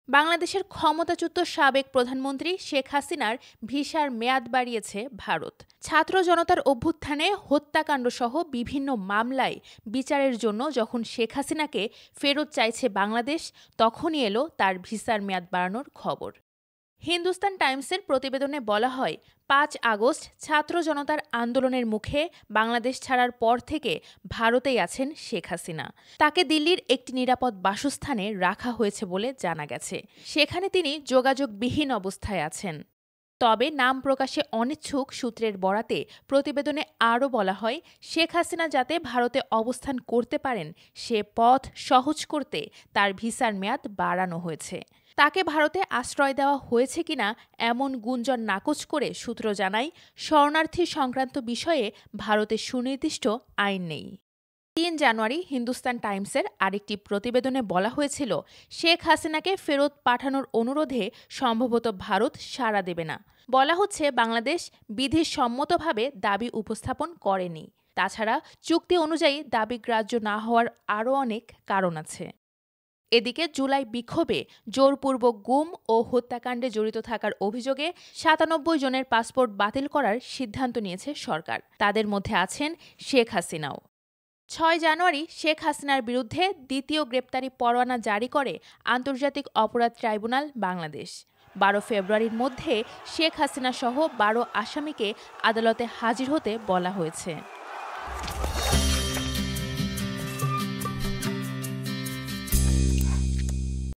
বাংলাদেশের ক্ষমতাচ্যুত সাবেক প্রধানমন্ত্রী শেখ হাসিনার ভিসার মেয়াদ বাড়িয়েছে ভারত। ছাত্র জনতার অভ্যুত্থানে হত্যাকাণ্ডসহ বিভিন্ন মামলায় বিচারের জন্য যখন শেখ হাসিনাকে ফেরত চাইছে বাংলাদেশ, তখনই এলো তার ভিসার মেয়াদ বাড়ানোর খবর। হিন্দুস্তান টাইমসের প্রতিবেদনে বলা হয়, ৫ আগস্ট ছাত্র জনতার আন্দোলনের মুখে বাংলাদেশ ছাড়ার পর থেকে ভারতেই আছেন শেখ হাসিনা। তাকে দিল্লির একটি নিরাপদ বাসস্থানে রাখা হয়েছে বলে জানা গেছে। সেখানে তিনি যোগাযোগবিহীন অবস্থায় আছেন। তবে নাম প্রকাশে অনিচ্ছুক সূত্রের বরাতে প্রতিবেদনে আরও বলা হয়, শেখ হাসিনা যাতে ভারতে অবস্থান করতে পারেন সে পথ সহজ করতে তার ভিসার মেয়াদ বাড়ানো হয়েছে। তাকে ভারতে আশ্রয় দেওয়া হয়েছে কিনা এমন গুঞ্জন নাকচ করে সূত্র জানায়, শরণার্থী সংক্রান্ত বিষয়ে ভারতে সুনির্দিষ্ট আইন নেই। ৩ জানুয়ারি হিন্দুস্তান টাইমসের আরেকটি প্রতিবেদনে বলা হয়েছিল, শেখ হাসিনাকে ফেরত পাঠানোর অনুরোধে সম্ভবত ভারত সাড়া দেবে না। বলা হচ্ছে, বাংলাদেশ বিধিসম্মতভাবে দাবি উপস্থাপন করেনি। তাছাড়া চুক্তি অনুযায়ী দাবি গ্রাহ্য না হওয়ার আরও অনেক কারণ আছে। এদিকে জুলাই বিক্ষোভে জোরপূর্বক গুম ও হত্যাকাণ্ডে জড়িত থাকার অভিযোগে ৯৭ জনের পাসপোর্ট বাতিল করার সিদ্ধান্ত নিয়েছে সরকার। তাদের মধ্যে আছেন শেখ হাসিনাও। ৬ জানুয়ারি শেখ হাসিনার বিরুদ্ধে দ্বিতীয় গ্রেপ্তারি পরোয়ানা জারি করে আন্তর্জাতিক অপরাধ ট্রাইব্যুনাল বাংলাদেশ। ১২ ফেব্রুয়ারির মধ্যে শেখ হাসিনা সহ ১২ আসামিকে আদালতে হাজির হতে বলা হয়েছে।